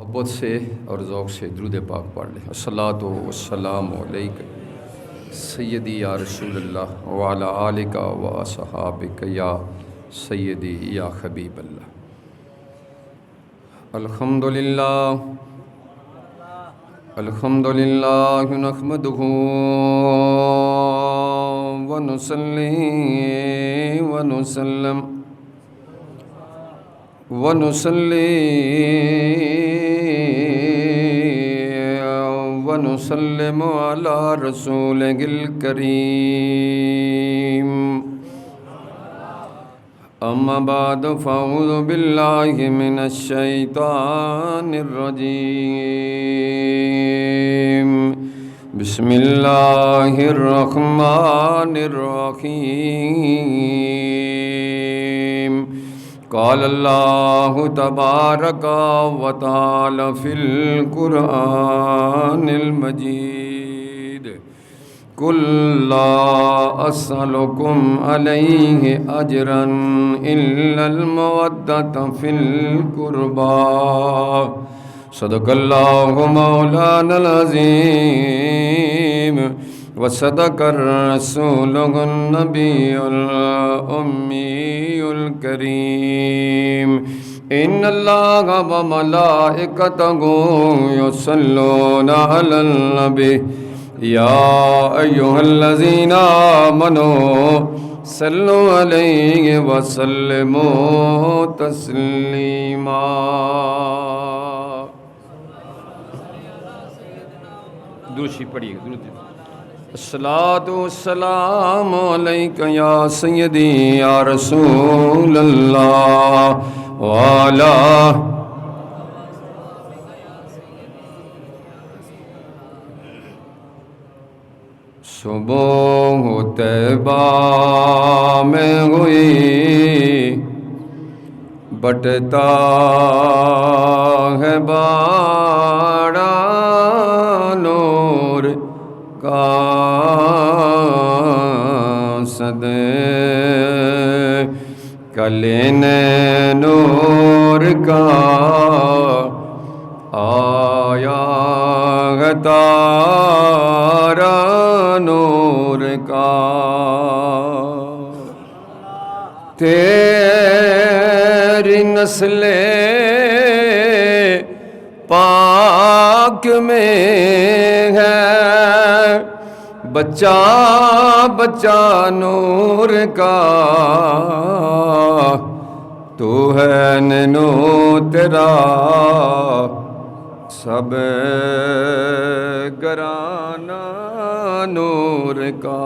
محبت سے اور ذوق سے درود پاک پڑھ لیں۔ الصلاۃ والسلام علیک سیدی یا رسول اللہ وعلی آلک و اصحابک یا سیدی یا حبیب اللہ۔ الحمدللہ نحمدہ ونصلی ونسلم علی رسولہ الکریم، اما بعد فاعوذ باللہ من الشیطان الرجیم، بسم اللہ الرحمن الرحیم۔ قال اللہ تبارک و تعالی فی القرآن المجید، قل لا اسألکم علیہ اجرا الا المودۃ فی القربى، صدق اللہ مولانا العظیم وصدق الرسول النبی الامی الکریم۔ ان اللہ وملائکتہ یصلون علی النبی یا ایھا الذین آمنوا صلوا علیہ وسلموا تسلیما۔ دوسری پڑھیے درود۔ الصلاۃ والسلام علیک یا سیدی یا رسول اللہ وعلی صبح طیبہ میں ہوئی بٹتا ہے باڑا نور کا صدے کلینے نور کا آیا ہے تارا نور کا، تیری نسل پاک میں ہے بچہ بچہ نور کا، تو ہے نینو تیرا سب گرانا نور کا۔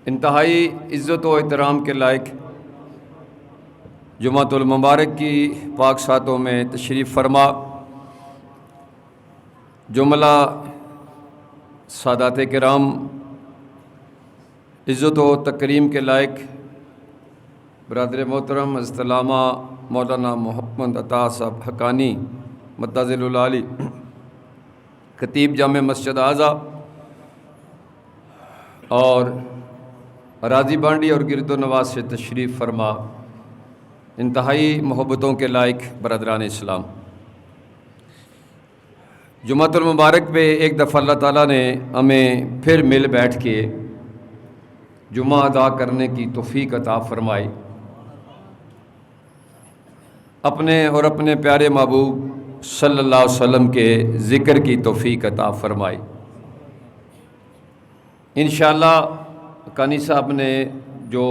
انتہائی عزت و احترام کے لائق جمعۃ المبارک کی پاک ساتوں میں تشریف فرما جملہ سادات کرام، عزت و تکریم کے لائق برادر محترم حضرت علامہ مولانا محمد عطا صاحب حقانی مدظل العالی، خطیب جامع مسجد اعظم اور اراضی بانڈی اور گرد و نواز سے تشریف فرما انتہائی محبتوں کے لائق برادران اسلام، جمعۃ المبارک پہ ایک دفعہ اللہ تعالیٰ نے ہمیں پھر مل بیٹھ کے جمعہ ادا کرنے کی توفیق عطا فرمائی، اپنے اور اپنے پیارے محبوب صلی اللہ علیہ وسلم کے ذکر کی توفیق عطا فرمائی۔ انشاءاللہ کانی صاحب نے جو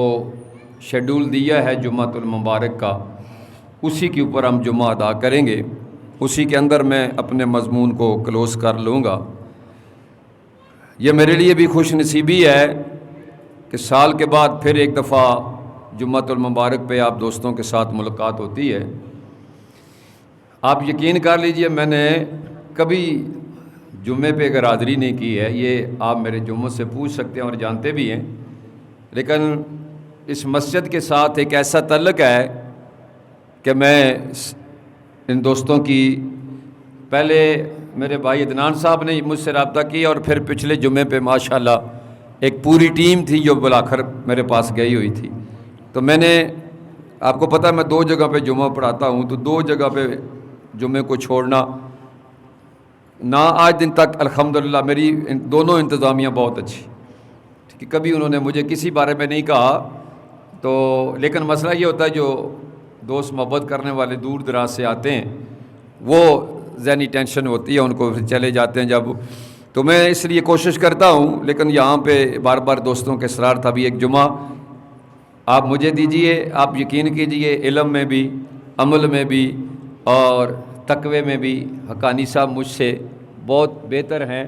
شیڈول دیا ہے جمعۃ المبارک کا، اسی کے اوپر ہم جمعہ ادا کریں گے، اسی کے اندر میں اپنے مضمون کو کلوز کر لوں گا۔ یہ میرے لیے بھی خوش نصیبی ہے کہ سال کے بعد پھر ایک دفعہ جمعۃ المبارک پہ آپ دوستوں کے ساتھ ملاقات ہوتی ہے۔ آپ یقین کر لیجئے میں نے کبھی جمعے پہ اگر حاضری نہیں کی ہے، یہ آپ میرے جمعوں سے پوچھ سکتے ہیں اور جانتے بھی ہیں، لیکن اس مسجد کے ساتھ ایک ایسا تعلق ہے کہ میں ان دوستوں کی پہلے میرے بھائی عدنان صاحب نے مجھ سے رابطہ کیا اور پھر پچھلے جمعے پہ ماشاءاللہ ایک پوری ٹیم تھی جو بلا کر میرے پاس گئی ہوئی تھی، تو میں نے آپ کو پتہ ہے میں 2 جگہ پہ جمعہ پڑھاتا ہوں، تو 2 جگہ پہ جمعے کو چھوڑنا نہ آج دن تک الحمدللہ میری دونوں انتظامیہ بہت اچھی، کہ کبھی انہوں نے مجھے کسی بارے میں نہیں کہا، تو لیکن مسئلہ یہ ہوتا ہے جو دوست محبت کرنے والے دور دراز سے آتے ہیں وہ ذہنی ٹینشن ہوتی ہے ان کو، پھر چلے جاتے ہیں جب، تو میں اس لیے کوشش کرتا ہوں، لیکن یہاں پہ بار بار دوستوں کے اصرار تھا بھی ایک جمعہ آپ مجھے دیجئے۔ آپ یقین کیجئے علم میں بھی، عمل میں بھی اور تقوی میں بھی حقانی صاحب مجھ سے بہت بہتر ہیں،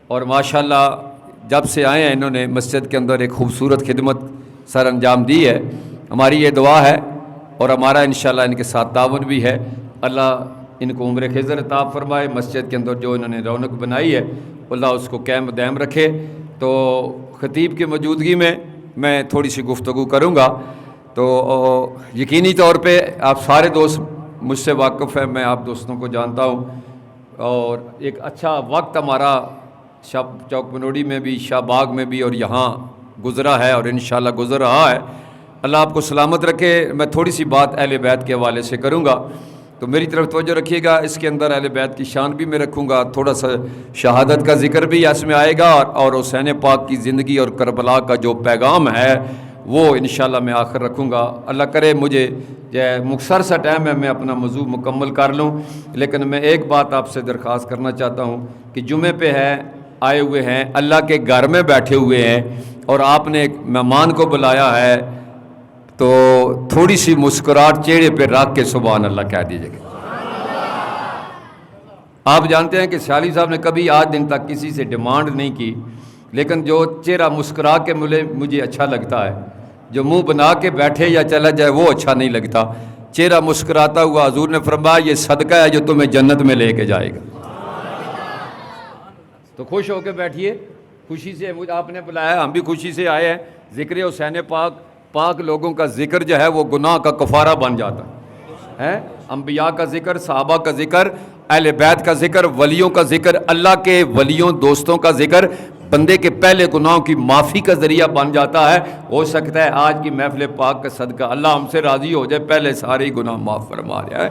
اور ماشاءاللہ جب سے آئے ہیں انہوں نے مسجد کے اندر ایک خوبصورت خدمت سر انجام دی ہے۔ ہماری یہ دعا ہے اور ہمارا انشاءاللہ ان کے ساتھ تعاون بھی ہے، اللہ ان کو عمر خضر عطا فرمائے، مسجد کے اندر جو انہوں نے رونق بنائی ہے اللہ اس کو قائم دائم رکھے۔ تو خطیب کی موجودگی میں تھوڑی سی گفتگو کروں گا، تو یقینی طور پہ آپ سارے دوست مجھ سے واقف ہیں، میں آپ دوستوں کو جانتا ہوں، اور ایک اچھا وقت ہمارا شاہ چوک بنوڑی میں بھی، شاہ باغ میں بھی اور یہاں گزرا ہے اور انشاءاللہ گزر رہا ہے۔ اللہ آپ کو سلامت رکھے۔ میں تھوڑی سی بات اہل بیت کے حوالے سے کروں گا، تو میری طرف توجہ رکھیے گا۔ اس کے اندر اہل بیت کی شان بھی میں رکھوں گا، تھوڑا سا شہادت کا ذکر بھی اس میں آئے گا، اور حسین پاک کی زندگی اور کربلا کا جو پیغام ہے وہ انشاءاللہ میں آخر رکھوں گا۔ اللہ کرے مجھے مختصر سا ٹائم ہے میں اپنا موضوع مکمل کر لوں، لیکن میں ایک بات آپ سے درخواست کرنا چاہتا ہوں کہ جمعے پہ آئے ہوئے ہیں، اللہ کے گھر میں بیٹھے ہوئے ہیں، اور آپ نے ایک مہمان کو بلایا ہے، تو تھوڑی سی مسکراہٹ چہرے پہ رکھ کے سبحان اللہ کہہ دیجیے گا۔ آپ جانتے ہیں کہ سیالی صاحب نے کبھی آج دن تک کسی سے ڈیمانڈ نہیں کی، لیکن جو چہرہ مسکرا کے مجھے اچھا لگتا ہے، جو منہ بنا کے بیٹھے یا چلا جائے وہ اچھا نہیں لگتا۔ چہرہ مسکراتا ہوا حضور نے فرمایا یہ صدقہ ہے جو تمہیں جنت میں لے کے جائے گا۔ تو خوش ہو کے بیٹھیے، خوشی سے آپ نے بلایا، ہم بھی خوشی سے آئے ہیں۔ ذکر حسین پاک لوگوں کا ذکر جو ہے وہ گناہ کا کفارہ بن جاتا ہے۔ انبیاء کا ذکر، صحابہ کا ذکر، اہل بیت کا ذکر، ولیوں کا ذکر، اللہ کے ولیوں دوستوں کا ذکر بندے کے پہلے گناہوں کی معافی کا ذریعہ بن جاتا ہے۔ ہو سکتا ہے آج کی محفل پاک کا صدقہ اللہ ہم سے راضی ہو جائے، پہلے سارے گناہ معاف فرما رہا ہے۔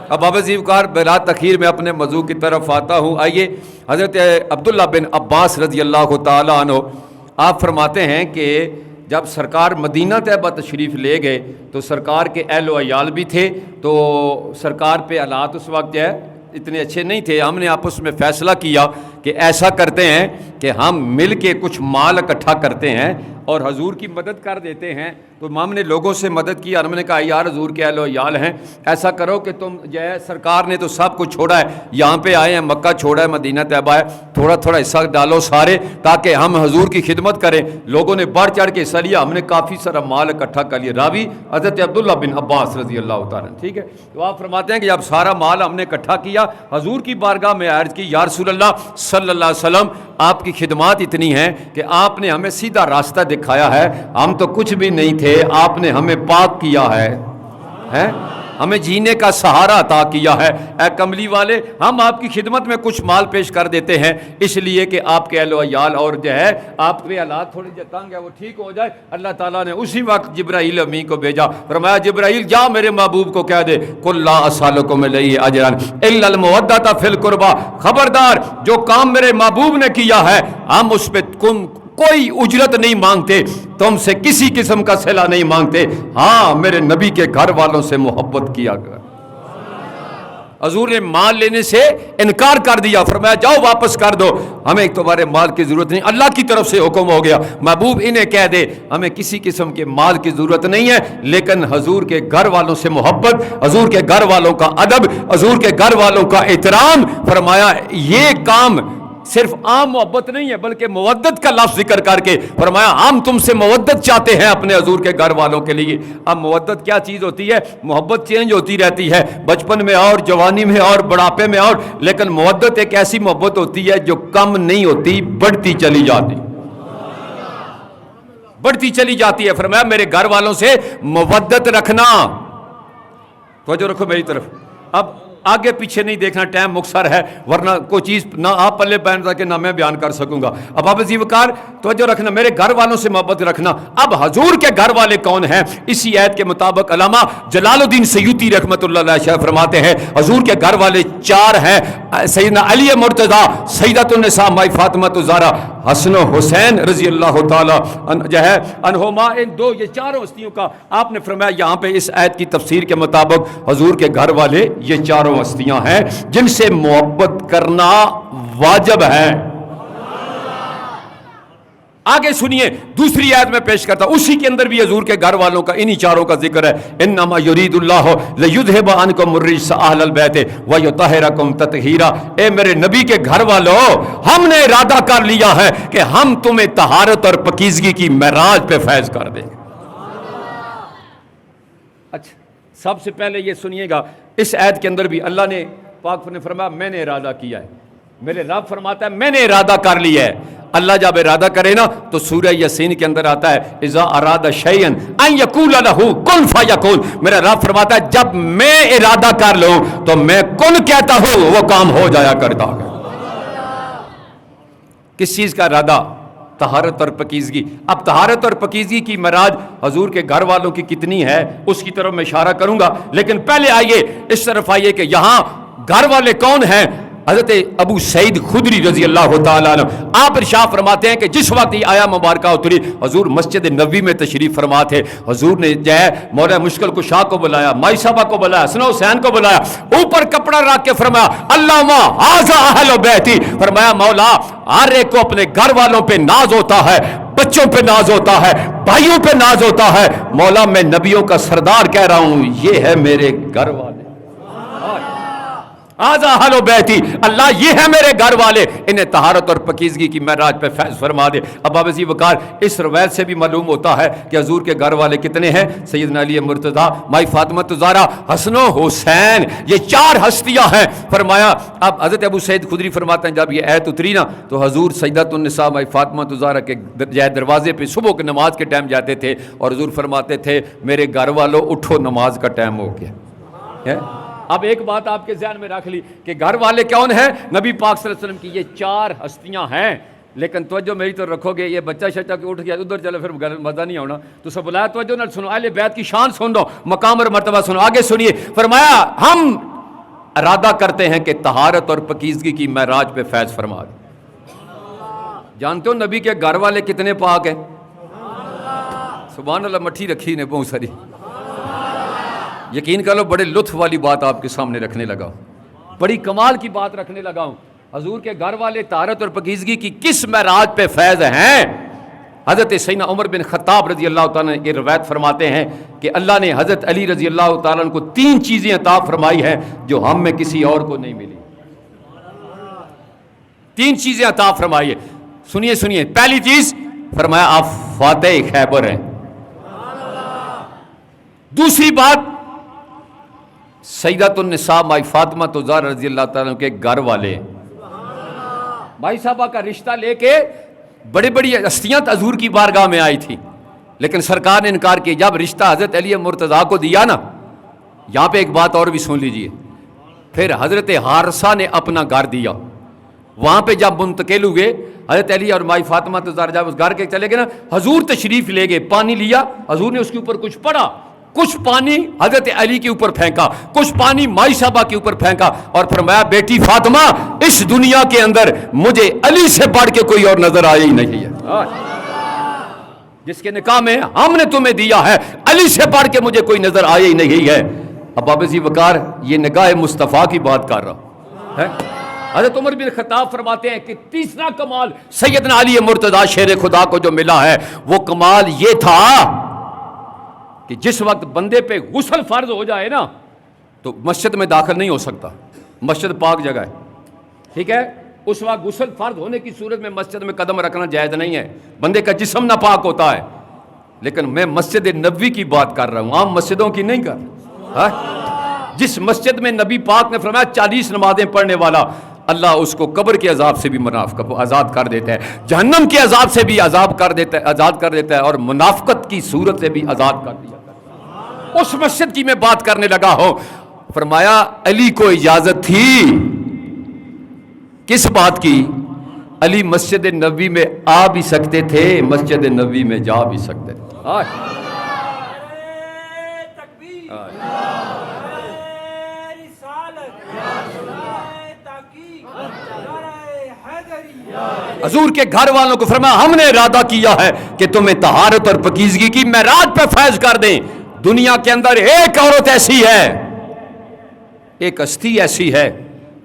اب عزیزکار بلا تخیر میں اپنے موضوع کی طرف آتا ہوں۔ آئیے، حضرت عبداللہ بن عباس رضی اللہ تعالیٰ عنہ آپ فرماتے ہیں کہ جب سرکار مدینہ طیبہ تشریف لے گئے تو سرکار کے اہل و عیال بھی تھے، تو سرکار پہ حالات اس وقت جو ہے اتنے اچھے نہیں تھے۔ ہم نے آپس میں فیصلہ کیا کہ ایسا کرتے ہیں کہ ہم مل کے کچھ مال اکٹھا کرتے ہیں اور حضور کی مدد کر دیتے ہیں۔ تو ہم نے لوگوں سے مدد کی اور ہم نے کہا یار حضور کے اہل و عیال ہیں، ایسا کرو کہ تم جو ہے، سرکار نے تو سب کچھ چھوڑا ہے، یہاں پہ آئے ہیں، مکہ چھوڑا ہے، مدینہ طیبہ ہے، تھوڑا تھوڑا حصہ ڈالو سارے تاکہ ہم حضور کی خدمت کریں۔ لوگوں نے بڑھ چڑھ کے حصہ لیا، ہم نے کافی سارا مال اکٹھا کر لیا۔ راوی حضرت عبداللہ بن عباس رضی اللہ تعالیٰ، ٹھیک ہے۔ تو آپ فرماتے ہیں کہ جب سارا مال ہم نے اکٹھا کیا، حضور کی بارگاہ میں عرض کی یا رسول اللہ صلی اللہ علیہ وسلم، آپ کی خدمات اتنی ہیں کہ آپ نے ہمیں سیدھا راستہ دکھایا ہے، ہم تو کچھ بھی نہیں تھے، آپ نے ہمیں پاک کیا ہے، ہمیں جینے کا سہارا عطا کیا ہے۔ اے کملی والے، ہم آپ کی خدمت میں کچھ مال پیش کر دیتے ہیں، اس لیے کہ آپ کے اہل و عیال اور جو ہے آپ کے حالات تھوڑے جو تنگ ہے وہ ٹھیک ہو جائے۔ اللہ تعالیٰ نے اسی وقت جبرائیل امین کو بھیجا، فرمایا جبرائیل جا میرے محبوب کو کہہ دے قل لا اسألکم علیہ اجرا الا المودۃ فی القربى، خبردار جو کام میرے محبوب نے کیا ہے ہم اس پہ کوئی اجرت نہیں مانگتے، تم سے کسی قسم کا صلہ نہیں مانگتے، ہاں میرے نبی کے گھر والوں سے محبت کیا گیا۔ حضور نے مال لینے سے انکار کر دیا، فرمایا جاؤ واپس کر دو، ہمیں تمہارے مال کی ضرورت نہیں، اللہ کی طرف سے حکم ہو گیا۔ محبوب انہیں کہہ دے ہمیں کسی قسم کے مال کی ضرورت نہیں ہے، لیکن حضور کے گھر والوں سے محبت، حضور کے گھر والوں کا ادب، حضور کے گھر والوں کا احترام، فرمایا یہ کام صرف عام محبت نہیں ہے بلکہ مودت کا لفظ ذکر کر کے فرمایا ہم تم سے مودت چاہتے ہیں اپنے حضور کے گھر والوں کے لیے۔ اب مودت کیا چیز ہوتی ہے؟ محبت چینج ہوتی رہتی ہے، بچپن میں اور جوانی میں اور بڑھاپے میں اور، لیکن مودت ایک ایسی محبت ہوتی ہے جو کم نہیں ہوتی، بڑھتی چلی جاتی، بڑھتی چلی جاتی ہے۔ فرمایا میرے گھر والوں سے مودت رکھنا، توجہ رکھو میری طرف۔ اب آگے پیچھے نہیں دیکھنا، ٹائم مختصر ہے ورنہ کوئی چیز نہ آپ پلے پہن سکے نہ میں بیان کر سکوں گا۔ اب آپ عزیز وقار توجہ رکھنا، میرے گھر والوں سے محبت رکھنا۔ اب حضور کے گھر والے کون ہیں؟ اسی آیت کے مطابق علامہ جلال الدین سیوطی رحمۃ اللہ علیہ شاہ فرماتے ہیں حضور کے گھر والے 4 ہیں، سیدنا علی مرتضیٰ، سیدۃ النساء مائی فاطمہ الزہرا، حسن و حسین رضی اللہ تعالی جو ہے عنہما، ان 2 یہ 4 ہستیوں کا آپ نے فرمایا یہاں پہ اس آیت کی تفسیر کے مطابق حضور کے گھر والے یہ 4 ہستیاں ہیں جن سے محبت کرنا واجب ہے۔ آگے سنیے دوسری آیت میں پیش کرتا ہوں، اسی کے اندر بھی حضور کے گھر والوں کا انہی 4 کا ذکر ہے۔ انما یرید اللہ لیذھب عنکم الرجس اہل البیت ویطہرکم تطہیرا، اے میرے نبی کے گھر والوں، ہم نے ارادہ کر لیا ہے کہ ہم تمہیں طہارت اور پاکیزگی کی معراج پہ فیض کر دیں گے۔ اچھا، سب سے پہلے یہ سنیے گا، اس آیت کے اندر بھی اللہ نے پاک نے فرمایا میں نے ارادہ کیا ہے، میرے رب فرماتا ہے میں نے ارادہ کر لیا ہے۔ اللہ جب ارادہ کرے نا تو سورہ یاسین کے اندر آتا ہے اذا اراد شیئا ان یقول لہ کن فیکون، میرا رب فرماتا ہے جب میں ارادہ کر لوں تو میں کن کہتا ہوں وہ کام ہو جایا کرتا ہے۔ کس چیز کا ارادہ؟ طہارت اور پاکیزگی۔ اب طہارت اور پاکیزگی کی معراج حضور کے گھر والوں کی کتنی ہے اس کی طرف میں اشارہ کروں گا، لیکن پہلے آئیے اس طرف آئیے کہ یہاں گھر والے کون ہیں؟ حضرت ابو سعید خدری رضی اللہ تعالیٰ عنہ، آپ ارشاد فرماتے ہیں کہ جس وقت یہ آیا مبارکہ اتری حضور مسجد نبوی میں تشریف فرما تھے، حضور نے جو ہے مولا مشکل کشا کو بلایا، مائی صاحبہ کو بلایا، حسن حسین کو بلایا، اوپر کپڑا رکھ کے فرمایا اللہم ھذا اہل بیتی، فرمایا مولا ہر ایک کو اپنے گھر والوں پہ ناز ہوتا ہے، بچوں پہ ناز ہوتا ہے، بھائیوں پہ ناز ہوتا ہے، مولا میں نبیوں کا سردار کہہ رہا ہوں یہ ہے میرے گھر والے، آزا اہل بیتی، اللہ یہ ہے میرے گھر والے، انہیں طہارت اور پاکیزگی کی معراج پہ فیض فرما دے۔ اب عزیز وقار اس روایت سے بھی معلوم ہوتا ہے کہ حضور کے گھر والے کتنے ہیں؟ سیدنا علی مرتضیٰ، مائی فاطمہ الزہرا، حسن و حسین، یہ 4 ہستیاں ہیں۔ فرمایا اب حضرت ابو سعید خدری فرماتے ہیں جب یہ آیت اتری نا تو حضور سیدۃ النساء مائی فاطمہ الزہرا کے دروازے پہ صبح کی نماز کے ٹائم جاتے تھے اور حضور فرماتے تھے میرے گھر والوں اٹھو نماز کا ٹائم ہو گیا۔ اب ایک بات آپ کے ذہن میں رکھ لی کہ گھر والے کون ہیں؟ نبی پاک صلی اللہ علیہ وسلم کی یہ 4 ہستیاں ہیں، لیکن توجہ میری تو رکھو گے، یہ بچہ شچہ کے اٹھ گیا ادھر چلے پھر مزہ نہیں ہونا، تو سب بلایا توجہ نہ سنو، اہل بیت کی شان سن دو، مقام اور مرتبہ سنو۔ آگے سنیے، فرمایا ہم ارادہ کرتے ہیں کہ طہارت اور پاکیزگی کی معراج پہ فیض فرما دیں۔ جانتے ہو نبی کے گھر والے کتنے پاک ہیں؟ سبحان اللہ، مٹھی رکھی نے بہت ساری، یقین کر لو بڑے لطف والی بات آپ کے سامنے رکھنے لگا ہوں، بڑی کمال کی بات رکھنے لگا ہوں۔ حضور کے گھر والے طہارت اور پاکیزگی کی کس معراج پہ فیض ہیں؟ حضرت سیدنا عمر بن خطاب رضی اللہ تعالیٰ نے یہ روایت فرماتے ہیں کہ اللہ نے حضرت علی رضی اللہ تعالیٰ کو 3 چیزیں عطا فرمائی ہیں جو ہم میں کسی اور کو نہیں ملی۔ 3 چیزیں عطا فرمائی ہے، سنیے سنیے۔ پہلی چیز فرمایا آپ فاتح خیبر ہیں۔ دوسری بات سیدۃ النساء مائی فاطمہ الزہرا رضی اللہ تعالیٰ کے گھر والے، مائی صاحبہ کا رشتہ لے کے بڑی بڑی ہستیاں حضور کی بارگاہ میں آئی تھی، لیکن سرکار نے انکار کیا۔ جب رشتہ حضرت علی مرتضیٰ کو دیا نا، یہاں پہ ایک بات اور بھی سن لیجئے، پھر حضرت حارثہ نے اپنا گھر دیا، وہاں پہ جب منتقل ہوئے حضرت علی اور مائی فاطمہ الزہرا جب اس گھر کے چلے گئے نا، حضور تشریف لے گئے، پانی لیا، حضور نے اس کے اوپر کچھ پڑا، کچھ پانی حضرت علی کے اوپر پھینکا، کچھ پانی مائی صاحبہ کے اوپر پھینکا، اور فرمایا بیٹی فاطمہ اس دنیا کے اندر مجھے علی سے بڑھ کے کوئی اور نظر آیا ہی نہیں ہے، جس کے نکاح میں ہم نے تمہیں دیا ہے علی سے بڑھ کے مجھے کوئی نظر آیا ہی نہیں ہے۔ اب بابا وقار یہ نگاہ مصطفیٰ کی بات کر رہا ہے۔ حضرت عمر بن خطاب فرماتے ہیں کہ تیسرا کمال سیدنا علی مرتضیٰ شیر خدا کو جو ملا ہے وہ کمال یہ تھا کہ جس وقت بندے پہ غسل فرض ہو جائے نا تو مسجد میں داخل نہیں ہو سکتا، مسجد پاک جگہ ہے، ٹھیک ہے، اس وقت غسل فرض ہونے کی صورت میں مسجد میں قدم رکھنا جائز نہیں ہے، بندے کا جسم ناپاک ہوتا ہے، لیکن میں مسجد نبوی کی بات کر رہا ہوں، عام مسجدوں کی نہیں کر رہا۔ جس مسجد میں نبی پاک نے فرمایا 40 نمازیں پڑھنے والا اللہ اس کو قبر کے عذاب سے بھی آزاد کر دیتا ہے، جہنم کے عذاب سے بھی آزاد کر دیتا ہے اور منافقت کی صورت سے بھی آزاد کر دیا۔ اس مسجد کی میں بات کرنے لگا ہوں، فرمایا علی کو اجازت تھی کس بات کی؟ علی مسجد نبوی میں آ بھی سکتے تھے، مسجد نبوی میں جا بھی سکتے تھے۔ حضور کے گھر والوں کو فرمایا ہم نے ارادہ کیا ہے کہ تمہیں طہارت اور پاکیزگی کی معراج پہ فیض کر دیں۔ دنیا کے اندر ایک عورت ایسی ہے، ایک ہستی ایسی ہے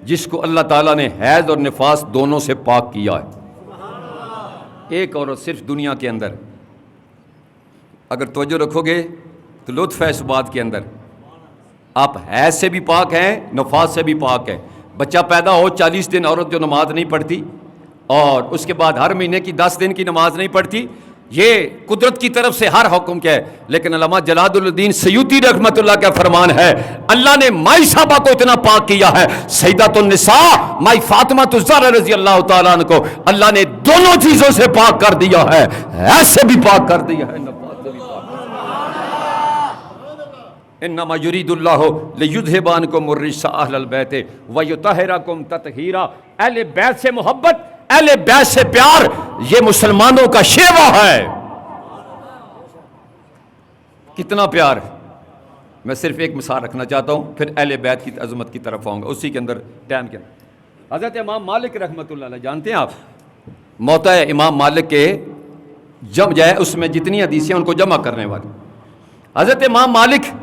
جس کو اللہ تعالیٰ نے حیض اور نفاس دونوں سے پاک کیا ہے۔ ایک عورت صرف دنیا کے اندر، اگر توجہ رکھو گے تو لطف ہے اس بات کے اندر، آپ حیض سے بھی پاک ہیں، نفاس سے بھی پاک ہیں۔ بچہ پیدا ہو 40 دن عورت جو نماز نہیں پڑھتی اور اس کے بعد ہر مہینے کی 10 دن کی نماز نہیں پڑھتی، یہ قدرت کی طرف سے ہر حکم کیا ہے۔ لیکن علامہ جلال الدین سیوطی رحمۃ اللہ کا فرمان ہے اللہ نے مائی صاحبہ کو اتنا پاک کیا ہے، سیدۃ النساء مائی فاطمہ الزہرا رضی اللہ تعالیٰ عنہ کو اللہ نے دونوں چیزوں سے پاک کر دیا ہے، ایسے بھی پاک کر دیا ہے، نفاس سے بھی پاک۔ انما یرید اللہ لیذھب عنکم الرجس اہل البیت ویطہرکم تطہیرا۔ اہل بیت سے محبت، اہل بیت سے پیار، یہ مسلمانوں کا شیوا ہے۔ کتنا پیار! میں صرف ایک مثال رکھنا چاہتا ہوں، پھر اہل بیت کی عظمت کی طرف آؤں گا، اسی کے اندر ٹائم کے اندر۔ حضرت امام مالک رحمۃ اللہ علیہ، جانتے ہیں آپ موتا ہے امام مالک کے جمع جائے اس میں جتنی حدیثیں ان کو جمع کرنے والے۔ حضرت امام مالک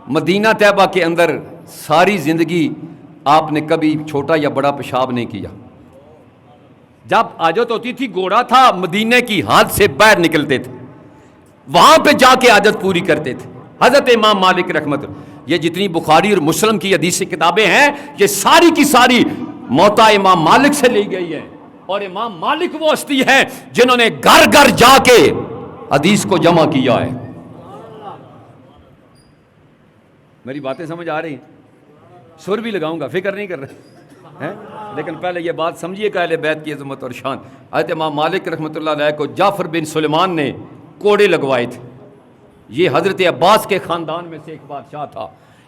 مدینہ طیبہ کے اندر ساری زندگی آپ نے کبھی چھوٹا یا بڑا پیشاب نہیں کیا۔ جب حاجت ہوتی تھی گھوڑا تھا مدینہ کی حد سے باہر نکلتے تھے، وہاں پہ جا کے حاجت پوری کرتے تھے۔ حضرت امام مالک رحمت، یہ جتنی بخاری اور مسلم کی حدیث کتابیں ہیں یہ ساری کی ساری موتا امام مالک سے لی گئی ہیں، اور امام مالک وہ ہستی ہے جنہوں نے گھر گھر جا کے حدیث کو جمع کیا ہے۔ میری باتیں سمجھ آ رہی ہیں؟ سر بھی لگاؤں گا، فکر نہیں کر رہے ہیں، لیکن پہلے یہ بات سمجھیے کہ اہل بیت کی عظمت اور شان۔ حضرت امام مالک رحمۃ اللہ علیہ کو جعفر بن سلیمان نے کوڑے لگوائے تھے۔ یہ حضرت عباس کے خاندان میں سے ایک بادشاہ تھا،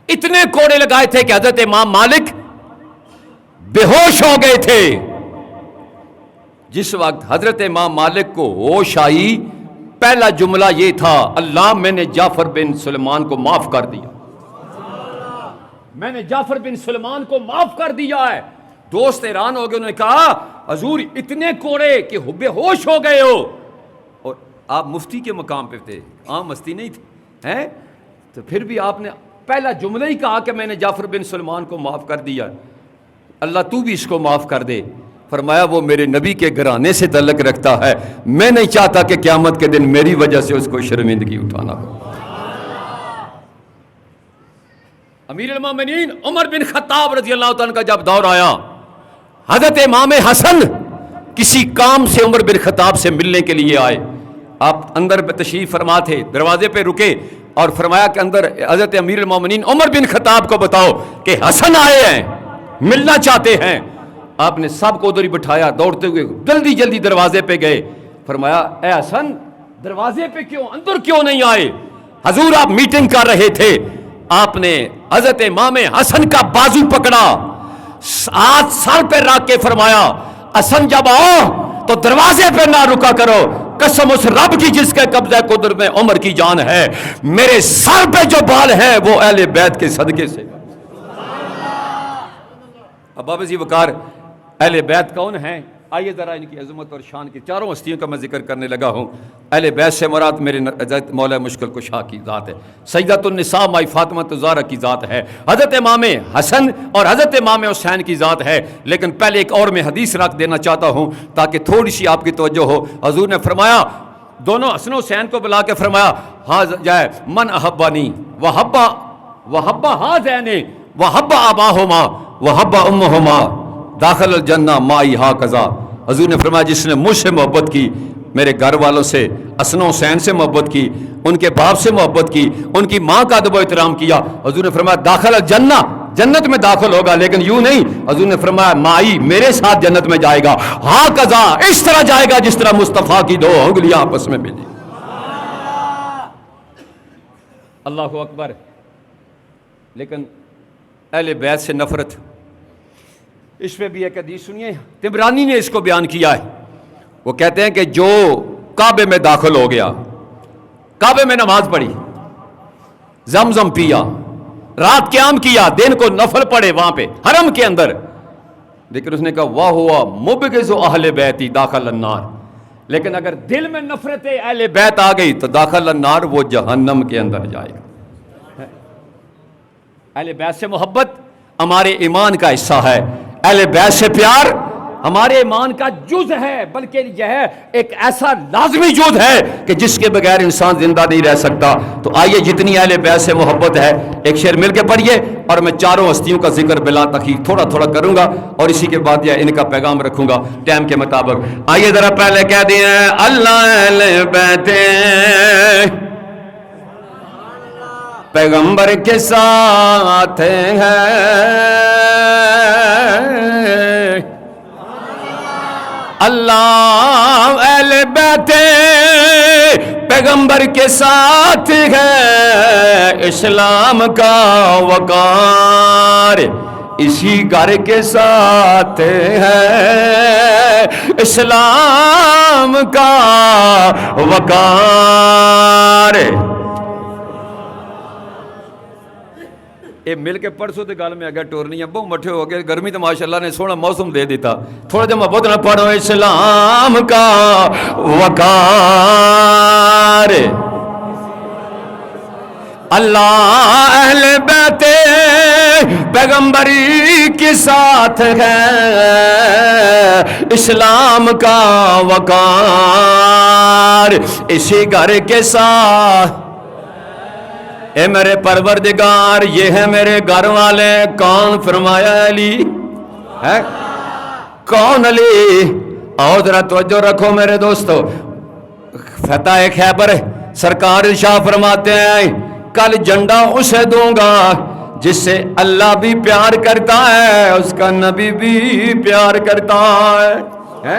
اتنے کوڑے لگائے تھے کہ حضرت امام مالک بے ہوش ہو گئے تھے۔ جس وقت حضرت امام مالک کو ہوش آئی، پہلا جملہ یہ تھا اللہ میں نے جعفر بن سلیمان کو معاف کر دیا، میں نے جعفر بن سلیمان کو معاف کر دیا ہے۔ دوست حیران ہو گئے، انہوں نے کہا حضور اتنے کوڑے کہ بے ہوش ہو گئے ہو، اور آپ مفتی کے مقام پہ تھے، عام ہستی نہیں تھے ہیں، تو پھر بھی آپ نے پہلا جملہ ہی کہا کہ میں نے جعفر بن سلیمان کو معاف کر دیا، اللہ تو بھی اس کو معاف کر دے۔ فرمایا وہ میرے نبی کے گھرانے سے تعلق رکھتا ہے، میں نہیں چاہتا کہ قیامت کے دن میری وجہ سے اس کو شرمندگی اٹھانا ہو۔ امیر المومنین عمر بن خطاب رضی اللہ تعالیٰ کا جب دور آیا، حضرت امام حسن کسی کام سے عمر بن خطاب سے ملنے کے لیے آئے۔ آپ اندر پہ تشریف فرما تھے، دروازے پہ رکے اور فرمایا کہ اندر حضرت امیر المومنین عمر بن خطاب کو بتاؤ کہ حسن آئے ہیں، ملنا چاہتے ہیں۔ آپ نے سب کو ادھر ہی بٹھایا، دوڑتے ہوئے جلدی جلدی دروازے پہ گئے۔ فرمایا اے حسن دروازے پہ کیوں، اندر کیوں نہیں آئے؟ حضور آپ میٹنگ کر رہے تھے، آپ نے حضرت امام حسن کا بازو پکڑا، ہاتھ سر پہ رکھ کے فرمایا حسن جب آؤ تو دروازے پہ نہ رکا کرو، قسم اس رب کی جس کے قبضہ قدرت میں عمر کی جان ہے، میرے سر پہ جو بال ہے وہ اہل بیت کے صدقے سے۔ اب بابا جی وقار اہل بیت کون ہیں؟ آئیے ذرا ان کی عظمت اور شان کی چاروں ہستیوں کا میں ذکر کرنے لگا ہوں۔ اہل بیت سے مراد میرے حضرت مولا مشکل کشا کی ذات ہے، سیدۃ النساء مائی فاطمہ الزہرا کی ذات ہے، حضرت امام حسن اور حضرت امام حسین کی ذات ہے۔ لیکن پہلے ایک اور میں حدیث رکھ دینا چاہتا ہوں تاکہ تھوڑی سی آپ کی توجہ ہو۔ حضور نے فرمایا، دونوں حسن و حسین کو بلا کے فرمایا ہاں جائے من احبانی وحب ہذین وحب اباہما وحب امہما داخل الجنہ مائی ہاکذا۔ حضور نے فرمایا جس نے مجھ سے محبت کی، میرے گھر والوں سے، حسن و حسین سے محبت کی، ان کے باپ سے محبت کی، ان کی ماں کا ادب و احترام کیا، حضور نے فرمایا داخل الجنہ، جنت میں داخل ہوگا، لیکن یوں نہیں، حضور نے فرمایا مائی میرے ساتھ جنت میں جائے گا، ہاکذا اس طرح جائے گا جس طرح مصطفیٰ کی دو انگلیاں آپس میں ملی۔ اللہ اکبر۔ لیکن اہل بیت سے نفرت، اس پہ بھی ایک حدیث سنیے، طبرانی نے اس کو بیان کیا ہے۔ وہ کہتے ہیں کہ جو کعبے میں داخل ہو گیا، کعبے میں نماز پڑھی، زمزم پیا، رات قیام کیا، دن کو نفل پڑھے وہاں پہ حرم کے اندر، لیکن اس نے کہا واہ ہوا مبغض اہل بیتی داخل النار، لیکن اگر دل میں نفرت اہل بیت آ گئی تو داخل النار، وہ جہنم کے اندر جائے گا۔ اہل بیت سے محبت ہمارے ایمان کا حصہ ہے، اہل بیت سے پیار ہمارے ایمان کا جز ہے، بلکہ یہ ہے ایک ایسا لازمی جز ہے کہ جس کے بغیر انسان زندہ نہیں رہ سکتا۔ تو آئیے جتنی اہل بیت سے محبت ہے ایک شعر مل کے پڑھیے، اور میں چاروں ہستیوں کا ذکر بلا تخیر تھوڑا تھوڑا کروں گا، اور اسی کے بعد یہ ان کا پیغام رکھوں گا ٹائم کے مطابق۔ آئیے ذرا پہلے کہہ دیں اللہ اہل بیت پیغمبر کے ساتھ ہے، اللہ اہل بیت پیغمبر کے ساتھ ہے، اسلام کا وقار اسی گھر کے ساتھ ہے، اسلام کا وقار۔ یہ مل کے پرسوں تے گل میں اگر ٹورنی ہے بہت مٹھے ہو گئے، گرمی تو ماشاءاللہ نے سونا موسم دے دیتا، تھوڑا جہاں محبت نہ پڑھو، اسلام کا وقار اللہ اہل بیت پیغمبری کے ساتھ ہے، اسلام کا وقار اسی گھر کے ساتھ۔ اے میرے پروردگار یہ ہے میرے گھر والے، کون؟ فرمایا علی ہے۔ کون علی؟ اور ذرا توجہ رکھو میرے دوستو، فتح خیبر سرکار ارشاد فرماتے ہیں کل جھنڈا اسے دوں گا جس سے اللہ بھی پیار کرتا ہے، اس کا نبی بھی پیار کرتا ہے۔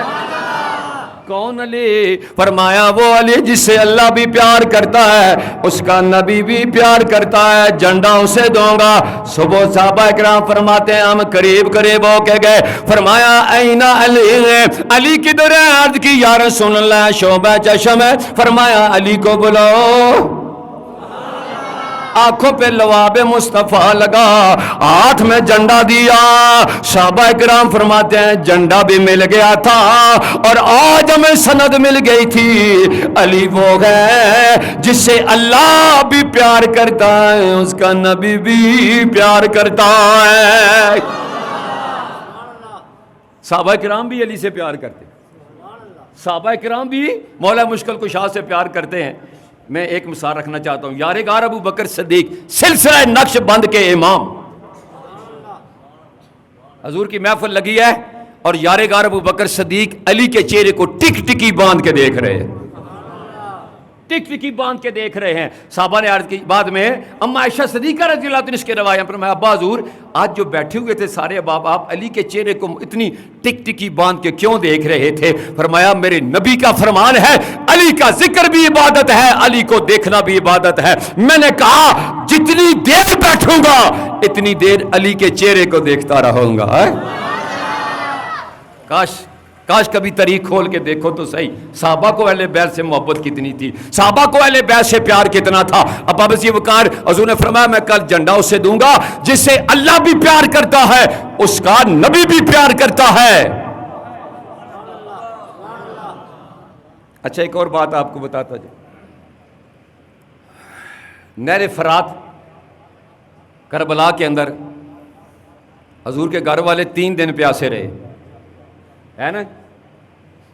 کون علی؟ فرمایا وہ علی جس سے اللہ بھی پیار کرتا ہے، اس کا نبی بھی پیار کرتا ہے، جھنڈا اسے دوں گا۔ صبح صحابہ کرام فرماتے ہیں ہم قریب قریب ہو کے گئے، فرمایا اینا علی، علی کدھر ہے؟ عرض کی یا رسول اللہ شعبہ چشم ہے، فرمایا علی کو بلاؤ۔ آنکھوں پہ لواب مصطفیٰ لگا، ہاتھ میں جھنڈا دیا، صحابہ کرام فرماتے ہیں جھنڈا بھی مل گیا تھا، اور آج ہمیں سند مل گئی تھی، علی وہ ہے جس سے اللہ بھی پیار کرتا ہے، اس کا نبی بھی پیار کرتا ہے۔ صحابہ کرام بھی علی سے پیار کرتے، صحابہ کرام بھی مولا مشکل کشا سے پیار کرتے ہیں۔ میں ایک مثال رکھنا چاہتا ہوں، یار غار ابو بکر صدیق سلسلہ نقش بند کے امام، حضور کی محفل لگی ہے اور یار غار ابو بکر صدیق علی کے چہرے کو ٹک ٹکی باندھ کے دیکھ رہے ہیں، ٹک ٹکی باندھ کے دیکھ رہے ہیں۔ صحابہ نے عرض کی، بعد میں اما عائشہ صدیقہ رضی اللہ عنہ اس کے روایت پر میں ابا حضور آج جو بیٹھے ہوئے تھے سارے اباب، آپ علی کے چہرے کو اتنی ٹک ٹکی باندھ کے کیوں دیکھ رہے تھے؟ فرمایا میرے نبی کا فرمان ہے علی کا ذکر بھی عبادت ہے، علی کو دیکھنا بھی عبادت ہے۔ میں نے کہا جتنی دیر بیٹھوں گا اتنی دیر علی کے چہرے کو دیکھتا رہوں گا۔ کاش کبھی طریق کھول کے دیکھو تو صحیح، صحابہ کو اہل بیت سے محبت کتنی تھی، صحابہ کو اہل بیت سے پیار کتنا تھا۔ اب ابھی وقار حضور نے فرمایا میں کل جھنڈا اسے دوں گا جس سے اللہ بھی پیار کرتا ہے، اس کا نبی بھی پیار کرتا ہے۔ اچھا ایک اور بات آپ کو بتاتا جائے، نہر فرات کربلا کے اندر حضور کے گھر والے 3 دن پیاسے رہے، ہے نا،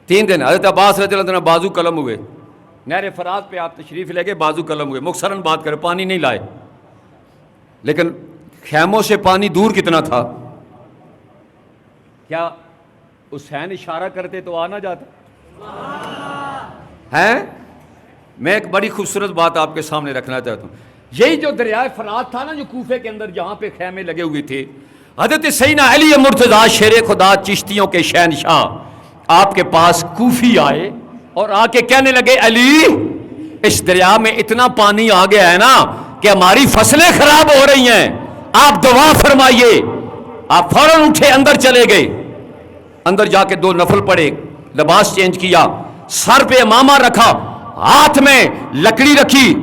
3 دن۔ حضرت عباس رضی اللہ عنہ بازو قلم ہوئے، نہر فرات پہ آپ تشریف لے گئے، بازو قلم ہوئے، مختصراً بات کرے، پانی نہیں لائے، لیکن خیموں سے پانی دور کتنا تھا؟ کیا حسین اشارہ کرتے تو آ نہ جاتا ہے؟ میں ایک بڑی خوبصورت بات آپ کے سامنے رکھنا چاہتا ہوں، یہی جو دریائے فرات تھا نا جو کوفے کے اندر جہاں پہ خیمے لگے ہوئے تھے، حضرت سیدنا علی مرتضیٰ شیر خدا چشتیوں کے شہنشاہ آپ کے پاس کوفی آئے اور آ کے کہنے لگے علی اس دریا میں اتنا پانی آ گیا ہے نا کہ ہماری فصلیں خراب ہو رہی ہیں، آپ دعا فرمائیے. آپ فوراً اٹھے, اندر چلے گئے. اندر جا کے 2 نفل پڑھے, لباس چینج کیا, سر پہ امامہ رکھا, ہاتھ میں لکڑی رکھی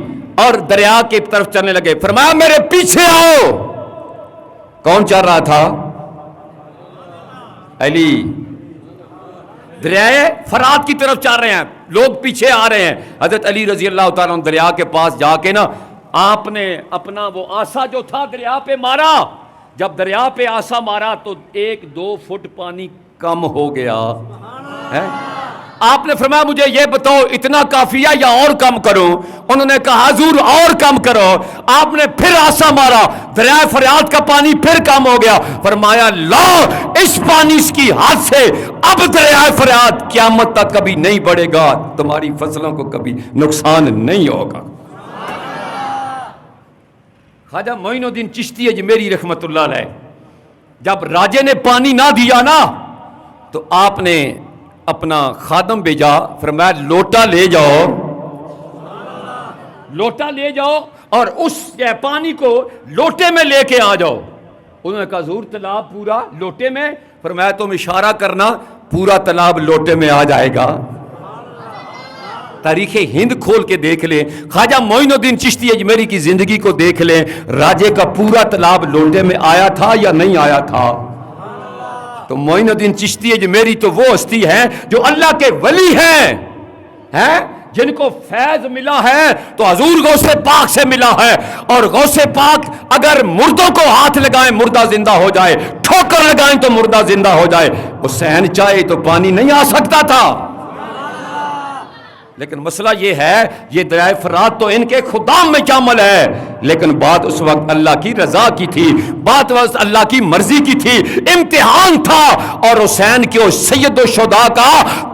اور دریا کی طرف چلنے لگے. فرمایا میرے پیچھے آؤ. کون چل رہا تھا؟ علی. دریائے فرات کی طرف چل رہے ہیں, لوگ پیچھے آ رہے ہیں. حضرت علی رضی اللہ تعالیٰ عنہ دریا کے پاس جا کے نا آپ نے اپنا وہ آسا جو تھا دریا پہ مارا. جب دریا پہ آسا مارا تو 1-2 فٹ پانی کم ہو گیا ہے. آپ نے فرمایا مجھے یہ بتاؤ اتنا کافی ہے یا اور کم کروں؟ انہوں نے کہا حضور اور کم کرو. آپ نے پھر آسا مارا, دریائے فریات کا پانی پھر کم ہو گیا. فرمایا لا اس پانی کی حد سے اب دریائے فریات قیامت تک کبھی نہیں بڑھے گا, تمہاری فصلوں کو کبھی نقصان نہیں ہوگا. خواجہ معین الدین چشتی اجمیری رحمت اللہ علیہ جب راجے نے پانی نہ دیا نا تو آپ نے اپنا خادم بھیجا. فرمایا لوٹا لے جاؤ, لوٹا لے جاؤ اور اس پانی کو لوٹے میں لے کے آ جاؤ. انہوں نے کہا حضور تالاب پورا لوٹے میں؟ فرمایا تم اشارہ کرنا پورا تالاب لوٹے میں آ جائے گا. تاریخ ہند کھول کے دیکھ لیں, خواجہ معین الدین چشتی اجمیری کی زندگی کو دیکھ لیں, راجے کا پورا تالاب لوٹے میں آیا تھا یا نہیں آیا تھا؟ تو معین الدین چشتی اجمیری تو وہ ہستی ہے جو اللہ کے ولی ہیں جن کو فیض ملا ہے تو حضور غوث پاک سے ملا ہے. اور غوث پاک اگر مردوں کو ہاتھ لگائیں مردہ زندہ ہو جائے, ٹھوکر لگائیں تو مردہ زندہ ہو جائے. حسین چاہے تو پانی نہیں آ سکتا تھا. لیکن مسئلہ یہ ہے یہ دریائے فرات تو ان کے خدا میں شامل ہے, لیکن بات اس وقت اللہ کی رضا کی تھی, بات وقت اللہ کی مرضی کی تھی, امتحان تھا. اور حسین کے سید الشہداء کا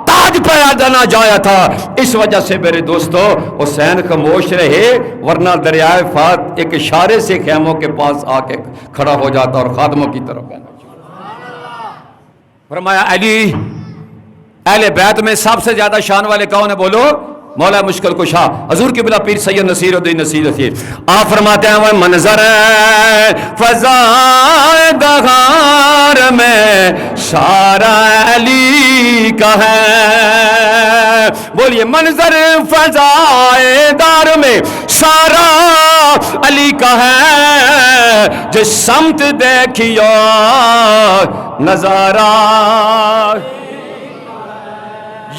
تاج پایا جانا جایا تھا. اس وجہ سے میرے دوستو حسین خاموش رہے, ورنہ دریائے فرات ایک اشارے سے خیموں کے پاس آ کے کھڑا ہو جاتا اور خادموں کی طرف کہنا. فرمایا علی اہل بیت میں سب سے زیادہ شان والے کون ہیں؟ بولو. مولا مشکل کشا حضور کی بلا پیر سید نصیر الدین نصیر تھی. آپ فرماتے ہیں وہ منظر فضائے دہار میں سارا علی کا ہے. بولیے منظر فضائے دار میں سارا علی کا ہے, جس سمت دیکھیو نظارہ.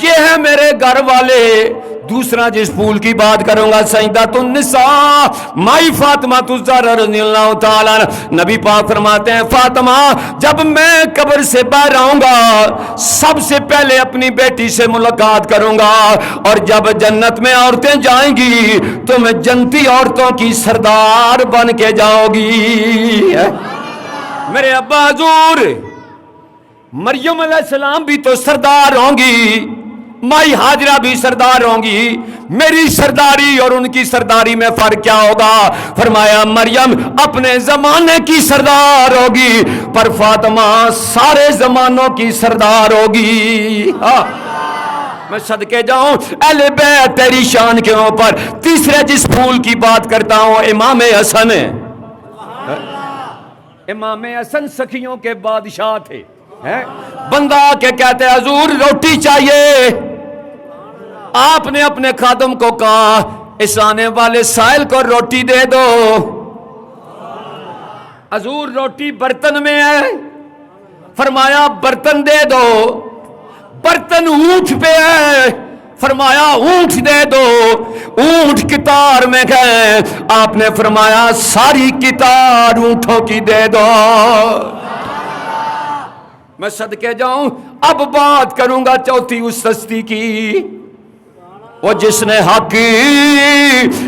یہ ہے میرے گھر والے. دوسرا جس پھول کی بات کروں گا سیدۃ النساء مائی فاطمہ الزہرا رضی اللہ تعالیٰ. نبی پاک فرماتے ہیں فاطمہ جب میں قبر سے باہر آؤں گا سب سے پہلے اپنی بیٹی سے ملاقات کروں گا, اور جب جنت میں عورتیں جائیں گی تو میں جنتی عورتوں کی سردار بن کے جاؤ گی. میرے ابا حضور مریم علیہ السلام بھی تو سردار ہوں گی, مائی ہاجرہ بھی سردار ہوں گی. میری سرداری اور ان کی سرداری میں فرق کیا ہوگا؟ فرمایا مریم اپنے زمانے کی سردار ہوگی پر فاطمہ سارے زمانوں کی سردار ہوگی. میں صدقے جاؤں اہل بیت تیری شان کے اوپر. تیسرے جس پھول کی بات کرتا ہوں امام حسن. امام حسن سخیوں کے بادشاہ تھے. بندہ کے کہتے حضور روٹی چاہیے. آپ نے اپنے خادم کو کہا اس آنے والے سائل کو روٹی دے دو. حضور روٹی برتن میں ہے. فرمایا برتن دے دو. برتن اونٹ پہ ہے. فرمایا اونٹ دے دو. اونٹ کتار میں گئے. آپ نے فرمایا ساری کتار اونٹوں کی دے دو. میں صدقے جاؤں اب بات کروں گا چوتھی اس ہستی کی, وہ جس نے حق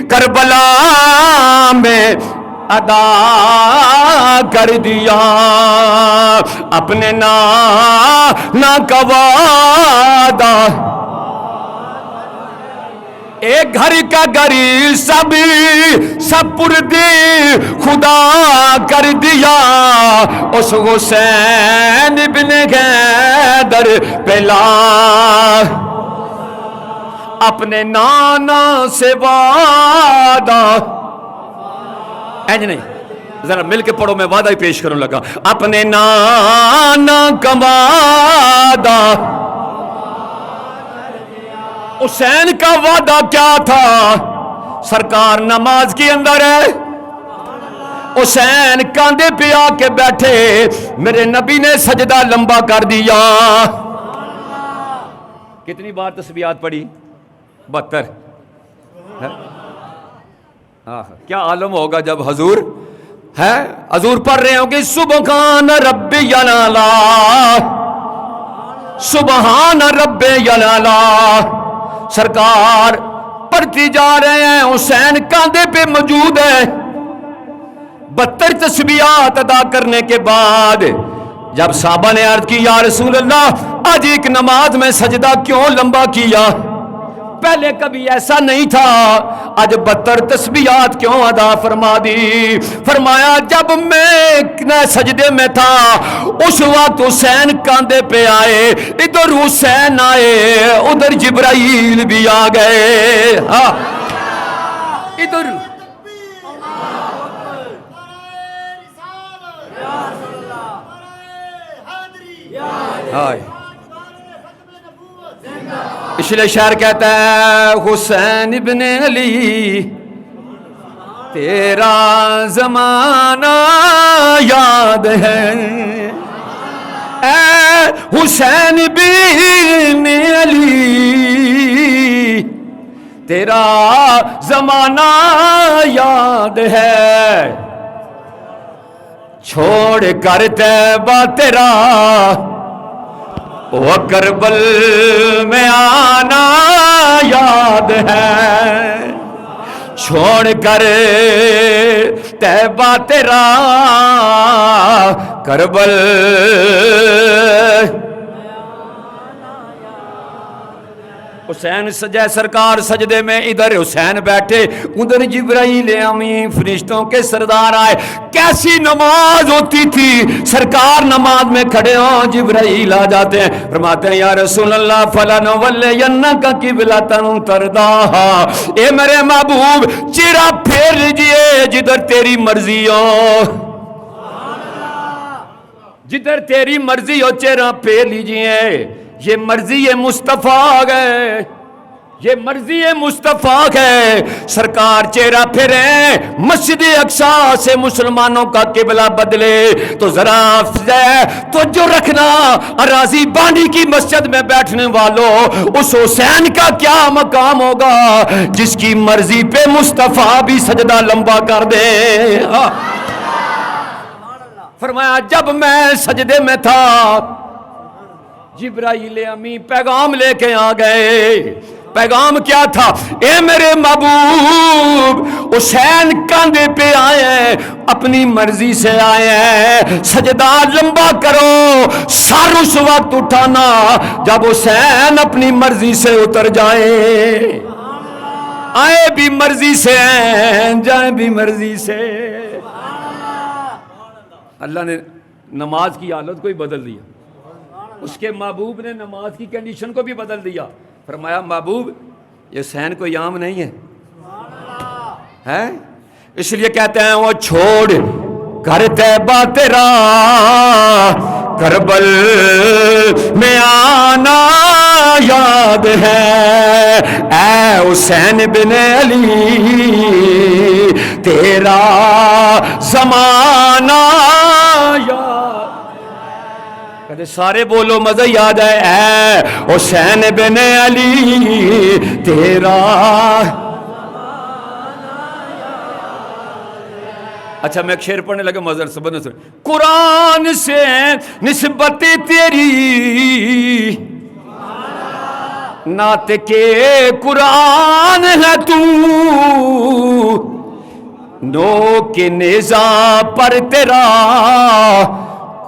کربلا میں ادا کر دیا اپنے نانا کا وعدہ. ایک گھر کا گھر سب پردی خدا کر دیا. اس حسین ابن حیدر پہلا اپنے نانا سے وعدہ. نہیں ذرا مل کے پڑھو، میں وعدہ ہی پیش کرنے لگا. اپنے نانا کا وعدہ، حسین کا وعدہ کیا تھا؟ سرکار نماز کے اندر ہے، حسین کاندھے پہ آ کے بیٹھے، میرے نبی نے سجدہ لمبا کر دیا. کتنی بار تسبیحات پڑھی؟ 72. کیا عالم ہوگا جب حضور ہے، حضور پڑھ رہے ہوں گے سبحان ربی الاعلی، سبحان ربی الاعلی. سرکار پڑھتی جا رہے ہیں، حسین کاندھے پہ موجود ہے. 72 تسبیحات ادا کرنے کے بعد جب صحابہ نے عرض کی یا رسول اللہ آج ایک نماز میں سجدہ کیوں لمبا کیا؟ پہلے کبھی ایسا نہیں تھا، آج 72 تسبیحات کیوں ادا فرما دی؟ فرمایا جب میں سجدے میں تھا اس وقت حسین کاندھے پہ آئے، ادھر حسین آئے، ادھر جبرائیل بھی آ گئے. ہاں ادھر اس لیے شاعر کہتا ہے حسین ابن علی تیرا زمانہ یاد ہے، اے حسین ابن علی تیرا زمانہ یاد ہے، چھوڑ کر طیبہ تیرا وہ کربل میں آنا یاد ہے، چھوڑ کر طیبہ تیرا کربل. حسین سجے سرکار سجدے میں، ادھر حسین بیٹھے، ادھر جبرائیل امین فرشتوں کے سردار آئے. کیسی نماز ہوتی تھی، سرکار نماز میں کھڑے ہوں جبرائیل آ جاتے ہیں، فرماتے ہیں یا رسول اللہ فَلَنُوَلِّيَنَّكَ قِبْلَةً تَرْضَاهَا، اے میرے محبوب چہرہ پھیر لیجئے جدھر تیری مرضی ہو، جدھر تیری مرضی ہو چہرہ پھیر لیجئے. یہ مرضی مصطفیٰ ہے، یہ مرضی مصطفیٰ ہے. سرکار چہرہ پھرے، مسجد اقصی سے مسلمانوں کا قبلہ بدلے تو ذرا تو جو رکھنا اراضی بانی کی مسجد میں بیٹھنے والوں، اس حسین کا کیا مقام ہوگا جس کی مرضی پہ مصطفیٰ بھی سجدہ لمبا کر دے. فرمایا جب میں سجدے میں تھا جبرائیل امی پیغام لے کے آ گئے. پیغام کیا تھا؟ اے میرے محبوب حسین کاندھے پہ آئے ہیں، اپنی مرضی سے آئے ہیں، سجدہ لمبا کرو. سر اس وقت اٹھانا جب حسین اپنی مرضی سے اتر جائے، آئے بھی مرضی سے ہیں جائیں بھی مرضی سے. اللہ نے نماز کی حالت کو ہی بدل دیا، اس کے محبوب نے نماز کی کنڈیشن کو بھی بدل دیا. فرمایا محبوب یہ حسین کوئی عام نہیں ہے، اس لیے کہتے ہیں وہ چھوڑ کر طیبہ تیرا کربل میں آنا یاد ہے، اے حسین بن علی تیرا زمانہ یاد. کہتے سارے بولو مزہ یاد ہے، اے حسین بن علی تیرا. اچھا میں ایک شعر پڑھنے لگا مزہ سبن سے. قرآن سے نسبت تیری نعت کے قرآن ہے تو، نو کے نیزہ پر تیرا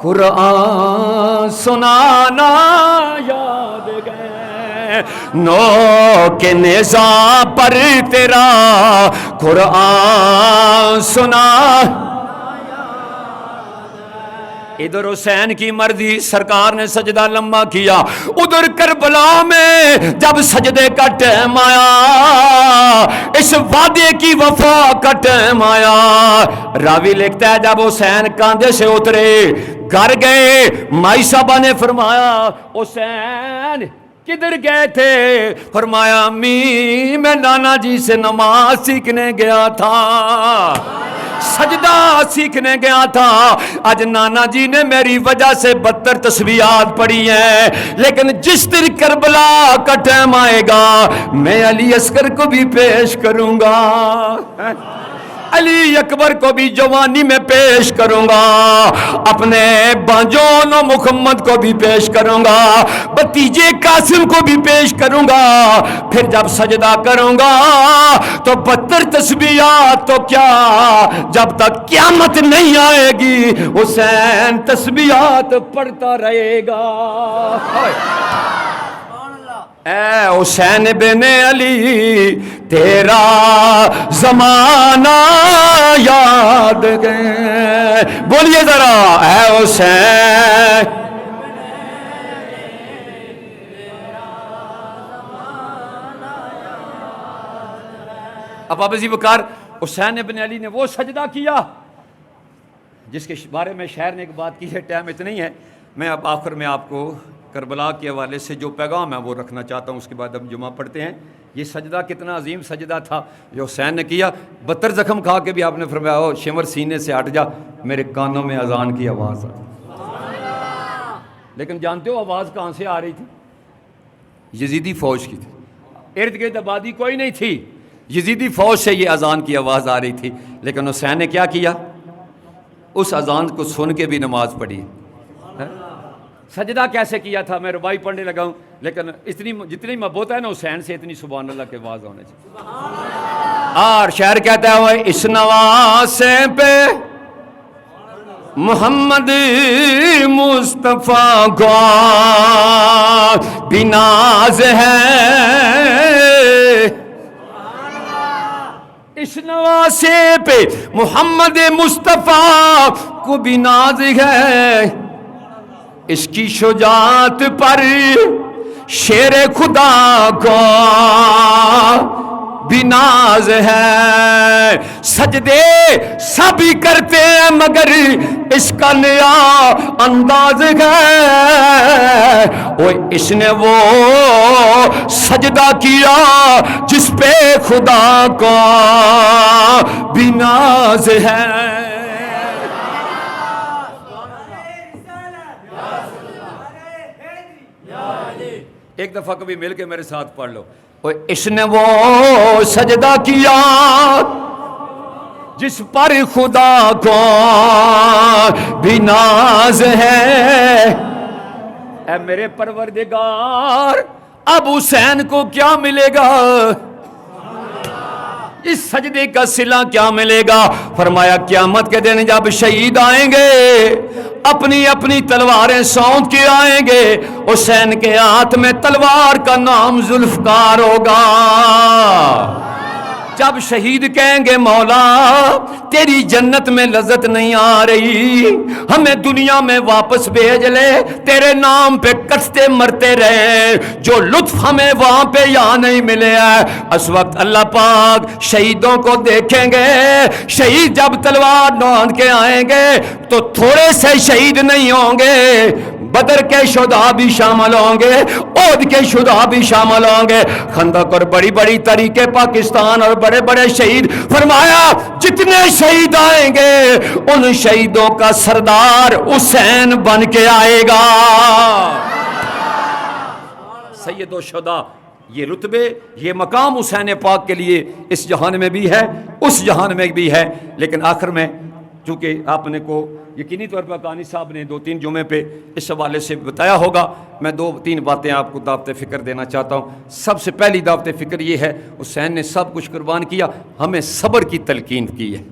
قرآن سنانا یاد گئے، نو کے نیزہ پر تیرا قرآن سنا. ادھر حسین کی مرضی، سرکار نے سجدہ لمبا کیا، ادھر کربلا میں جب سجدے کا ٹائم آیا، اس وعدے کی وفا کا ٹائم آیا، راوی لکھتا ہے جب حسین کاندھے سے اترے گھر گئے، مائی صاحبہ نے فرمایا حسین کدھر گئے تھے؟ فرمایا امی میں نانا جی سے نماز سیکھنے گیا تھا، سجدہ سیکھنے گیا تھا، آج نانا جی نے میری وجہ سے 72 تسبیحات پڑھی ہیں، لیکن جس دن کربلا کا ٹائم آئے گا میں علی اصغر کو بھی پیش کروں گا، علی اکبر کو بھی جوانی میں پیش کروں گا، اپنے بانجون و محمد کو بھی پیش کروں گا، بھتیجے قاسم کو بھی پیش کروں گا، پھر جب سجدہ کروں گا تو 72 تسبیحات تو کیا، جب تک قیامت نہیں آئے گی حسین تسبیحات پڑھتا رہے گا۔ اے حسین بن علی تیرا زمانہ یاد گئے، بولیے ذرا اے حسین۔ اب آپ عزیز وقار حسین بن علی نے وہ سجدہ کیا جس کے بارے میں شاعر نے ایک بات کی ہے، ٹائم اتنا ہی ہے، میں اب آخر میں آپ کو کربلا کے حوالے سے جو پیغام ہے وہ رکھنا چاہتا ہوں، اس کے بعد ہم جمعہ پڑھتے ہیں۔ یہ سجدہ کتنا عظیم سجدہ تھا جو حسین نے کیا، 72 زخم کھا کے بھی آپ نے فرمایا او شمر سینے سے ہٹ جا، میرے کانوں میں اذان کی آواز آ۔ لیکن جانتے ہو آواز کہاں سے آ رہی تھی؟ یزیدی فوج کی تھی، ارد گرد آبادی کوئی نہیں تھی، یزیدی فوج سے یہ اذان کی آواز آ رہی تھی، لیکن حسین نے کیا کیا؟ اس اذان کو سن کے بھی نماز پڑھی۔ سجدہ کیسے کیا تھا میں ربائی پڑھنے لگا ہوں، لیکن جتنی محبت ہے نا حسین سے اتنی سبحان اللہ کے آواز ہونے چاہیے۔ اور شاعر کہتا ہے وہ اس نواسے پہ محمد مصطفیٰ کو بھی ناز ہے، اس نواسے پہ محمد مصطفیٰ کو بھی ناز ہے، اس کی شجاعت پر شیر خدا کو بھی ناز ہے، سجدے سبھی کرتے ہیں مگر اس کا نیا انداز ہے، وہ اس نے وہ سجدہ کیا جس پہ خدا کو بھی ناز ہے۔ ایک دفعہ کبھی مل کے میرے ساتھ پڑھ لو، اس نے وہ سجدہ کیا جس پر خدا کو بھی ناز ہے، اے میرے پروردگار اب حسین کو کیا ملے گا، اس سجدے کا صلہ کیا ملے گا؟ فرمایا قیامت کے دن جب شہید آئیں گے اپنی اپنی تلواریں سونت کے آئیں گے، حسین کے ہاتھ میں تلوار کا نام ذوالفقار ہوگا، جب شہید کہیں گے مولا تیری جنت میں لذت نہیں آ رہی، ہمیں دنیا میں واپس بھیج لے، تیرے نام پہ کٹتے مرتے رہے، جو لطف ہمیں وہاں پہ یہاں نہیں ملے ہے۔ اس وقت اللہ پاک شہیدوں کو دیکھیں گے، شہید جب تلوار نوند کے آئیں گے تو تھوڑے سے شہید نہیں ہوں گے، بدر کے شہداء بھی شامل ہوں گے، احد کے شہداء بھی شامل ہوں گے، خندق اور بڑی بڑی تاریخ پاکستان اور بڑے بڑے شہید، فرمایا جتنے شہید آئیں گے ان شہیدوں کا سردار حسین بن کے آئے گا۔ سید الشہداء، یہ رتبے یہ مقام حسین پاک کے لیے اس جہان میں بھی ہے اس جہان میں بھی ہے۔ لیکن آخر میں چونکہ آپ نے کو یقینی طور پر کہانی صاحب نے 2-3 جمعے پہ اس حوالے سے بتایا ہوگا، میں 2-3 باتیں آپ کو دعوت فکر دینا چاہتا ہوں۔ سب سے پہلی دعوت فکر یہ ہے حسین نے سب کچھ قربان کیا، ہمیں صبر کی تلقین کی ہے۔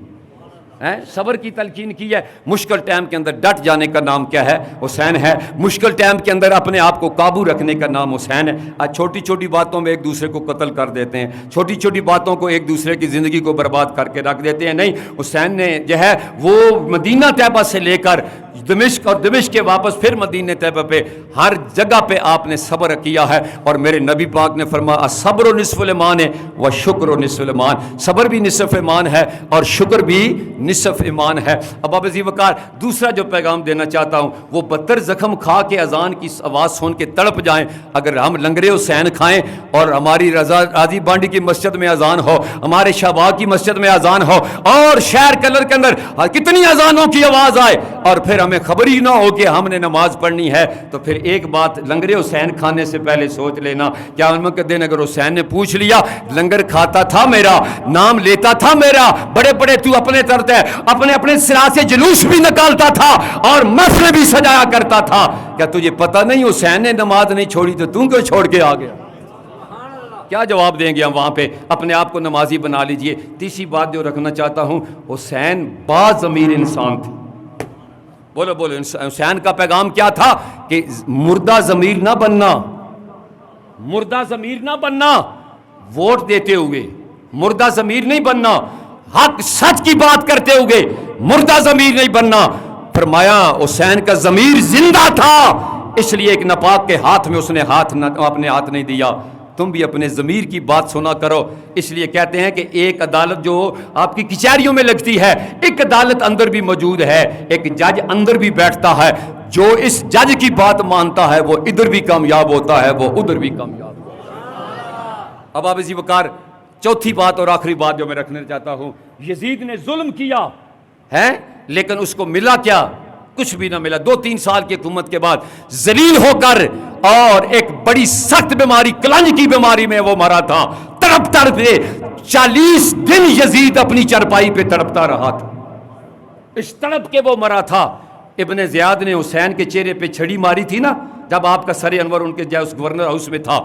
صبر کی تلقین کی ہے. مشکل ٹائم کے اندر ڈٹ جانے کا نام کیا ہے؟ حسین ہے. مشکل ٹائم کے اندر اپنے آپ کو قابو رکھنے کا نام حسین ہے. آج چھوٹی چھوٹی باتوں میں ایک دوسرے کو قتل کر دیتے ہیں, چھوٹی چھوٹی باتوں کو ایک دوسرے کی زندگی کو برباد کر کے رکھ دیتے ہیں. نہیں, حسین نے جو ہے وہ مدینہ طیبہ سے لے کر دمشق اور دمشق کے واپس پھر مدینہ طیبہ پہ ہر جگہ پہ آپ نے صبر کیا ہے. اور میرے نبی پاک نے فرمایا صبر و نصف الایمان ہے و شکر و نصف الایمان. صبر بھی نصف ایمان ہے اور شکر بھی نصف ایمان ہے. اب اب وقار دوسرا جو پیغام دینا چاہتا ہوں, وہ 72 زخم کھا کے اذان کی آواز سن کے تڑپ جائیں. اگر ہم لنگر حسین کھائیں اور ہماری راضی بانڈی کی مسجد میں اذان ہو, ہمارے شہباگ کی مسجد میں اذان ہو, اور شہر کلر کے اندر کتنی اذانوں کی آواز آئے, اور پھر ہمیں خبر ہی نہ ہو کہ ہم نے نماز پڑھنی ہے, تو پھر ایک بات لنگر حسین کھانے سے پہلے سوچ لینا, کیا کے دن اگر حسین نے پوچھ لیا لنگر کھاتا تھا میرا, نام لیتا تھا میرا, بڑے بڑے تو اپنے طرف ہے, اپنے اپنے سرا سے جلوس بھی نکالتا تھا اور محفلیں بھی سجایا کرتا تھا, کیا تجھے پتہ نہیں حسین نے نماز نہیں چھوڑی تو تم کیوں چھوڑ کے آ گیا؟ کیا جواب دیں گے ہم وہاں پہ؟ اپنے آپ کو نمازی بنا لیجئے. تیسری بات جو رکھنا چاہتا ہوں, حسین باضمیر انسان تھے. بولو بولو, حسین کا پیغام کیا تھا کہ مردہ ضمیر نہ بننا, مردہ ضمیر نہ بننا, ووٹ دیتے ہوئے مردہ ضمیر نہیں بننا, حق سچ کی بات کرتے ہوئے مردہ ضمیر نہیں بننا. فرمایا حسین کا ضمیر زندہ تھا, اس لیے ایک ناپاک کے ہاتھ میں اس نے اپنے ہاتھ نہیں دیا. تم بھی اپنے ضمیر کی بات سنا کرو. اس لیے کہتے ہیں کہ ایک عدالت جو آپ کی کچہریوں میں لگتی ہے, ایک عدالت اندر بھی موجود ہے, ایک جج اندر بھی بیٹھتا ہے. جو اس جج کی بات مانتا ہے وہ ادھر بھی کامیاب ہوتا ہے, وہ ادھر بھی کامیاب ہوتا ہے. اب آپ اسی وقار چوتھی بات اور آخری بات جو میں رکھنا چاہتا ہوں, یزید نے ظلم کیا ہے لیکن اس کو ملا کیا؟ کچھ بھی نہ ملا. 2-3 سال کی حکومت کے بعد ذلیل ہو کر اور ایک بڑی سخت بیماری, کلنج کی بیماری میں وہ مرا تھا. تڑپ تڑپ 40 دن یزید اپنی چرپائی پہ تڑپتا رہا تھا. اس تڑپ کے وہ مرا تھا. ابن زیاد نے حسین کے چہرے پہ چھڑی ماری تھی نا, جب آپ کا سر انور ان کے اس گورنر ہاؤس میں تھا,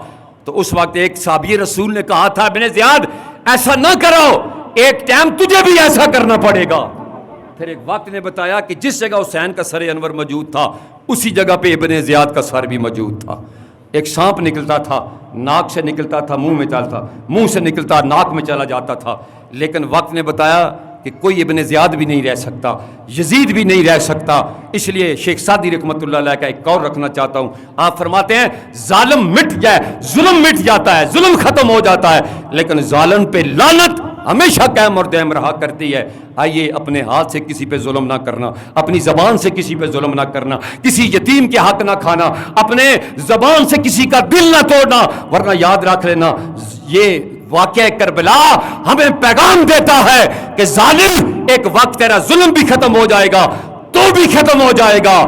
تو اس وقت ایک صحابی رسول نے کہا تھا ابن زیاد ایسا نہ کرو, ایک ٹائم تجھے بھی ایسا کرنا پڑے گا. پھر ایک وقت نے بتایا کہ جس جگہ حسین کا سر انور موجود تھا اسی جگہ پہ ابن زیاد کا سر بھی موجود تھا. ایک سانپ نکلتا تھا, ناک سے نکلتا تھا منہ میں چلتا, منہ سے نکلتا ناک میں چلا جاتا تھا, لیکن وقت نے بتایا کہ کوئی ابن زیاد بھی نہیں رہ سکتا, یزید بھی نہیں رہ سکتا. اس لیے شیخ سعدی رحمۃ اللہ علیہ کا ایک قول رکھنا چاہتا ہوں. آپ فرماتے ہیں ظالم مٹ جائے, ظلم مٹ جاتا ہے, ظلم ختم ہو جاتا ہے, لیکن ظالم پہ لعنت ہمیشہ قائم اور دائم رہا کرتی ہے. آئیے اپنے ہاتھ سے کسی پہ ظلم نہ کرنا, اپنی زبان سے کسی پہ ظلم نہ کرنا, کسی یتیم کے حق نہ کھانا, اپنے زبان سے کسی کا دل نہ توڑنا, ورنہ یاد رکھ لینا یہ واقعہ کربلا ہمیں پیغام دیتا ہے کہ ظالم ایک وقت تیرا ظلم بھی ختم ہو جائے گا, تو بھی ختم ہو جائے گا,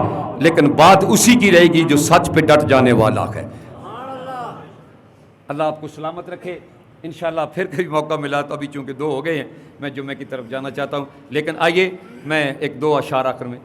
لیکن بات اسی کی رہے گی جو سچ پہ ڈٹ جانے والا ہے. اللہ آپ کو سلامت رکھے. انشاءاللہ پھر کبھی موقع ملا تو, ابھی چونکہ 2 ہو گئے ہیں, میں جمعے کی طرف جانا چاہتا ہوں. لیکن آئیے میں 1-2 اشعار آخر میں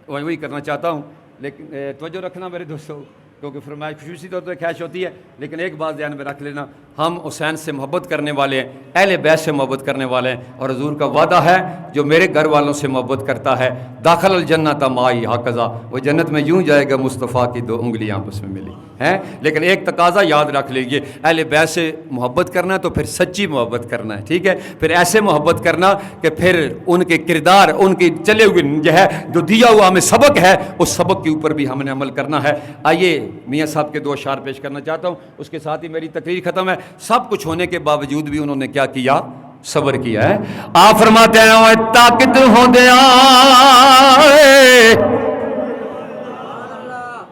وہی کرنا چاہتا ہوں. لیکن توجہ رکھنا میرے دوستوں, کیونکہ فرمائش خصوصی طور پر خواہش ہوتی ہے, لیکن ایک بات ذہن میں رکھ لینا, ہم حسین سے محبت کرنے والے ہیں, اہل بیت سے محبت کرنے والے ہیں, اور حضور کا وعدہ ہے جو میرے گھر والوں سے محبت کرتا ہے داخل الجنت مائی حقذا, وہ جنت میں یوں جائے گا مصطفیٰ کی 2 انگلیاں آپس میں ملی ہیں. لیکن ایک تقاضا یاد رکھ لیجیے, اہل بیت سے محبت کرنا ہے تو پھر سچی محبت کرنا ہے, ٹھیک ہے, پھر ایسے محبت کرنا کہ پھر ان کے کردار, ان کے چلے ہوئے جو ہے جو دیا ہوا ہمیں سبق ہے, اس سبق کے اوپر بھی ہم نے عمل کرنا ہے. آئیے میاں صاحب کے 2 اشعار پیش کرنا چاہتا ہوں, اس کے ساتھ ہی میری تقریر ختم ہے. سب کچھ ہونے کے باوجود بھی انہوں نے کیا کیا؟ صبر کیا ہے. آپ فرماتے ہیں طاقت ہو دیا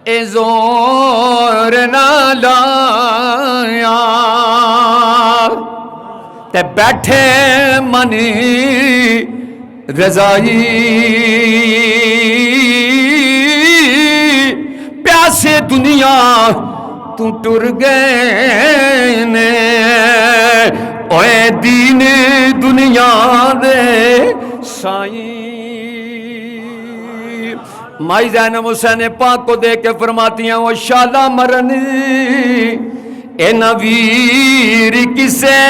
اے زور نہ لایا, تے بیٹھے منی رضائی پیاسے دنیا تو ٹر گئے نے, اوے دین دنیا دے سائیں. مائی زینب حسین پاک کو دیکھ کے فرماتی ہیں وہ شالا مرن اے نویر کسے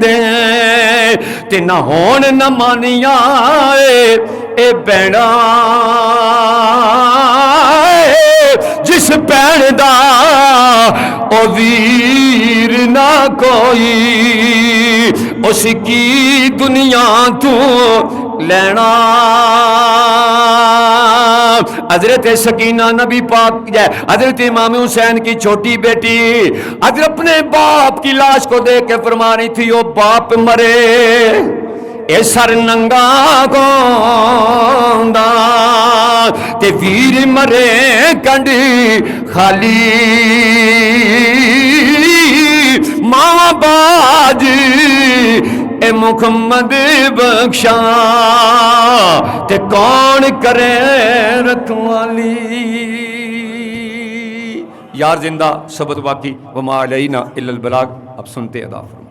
دے تے نہ ہون نہ مانیاں اے بینڑا جس بین دا او ویر نہ کوئی اس کی دنیا تو لینا. حضرت سکینہ نبی پاک حضرت امام حسین کی چھوٹی بیٹی حضرت اپنے باپ کی لاش کو دیکھ کے فرما رہی تھی او باپ مرے اے سر ننگا گوندا تے ویر مرے کنڈی خالی ماں باج اے محمد بخشا تے کون کرے رکھوالی. یار زندہ ثبت باقی وما علینا الا البلاغ. اب سنتے ادا فرما.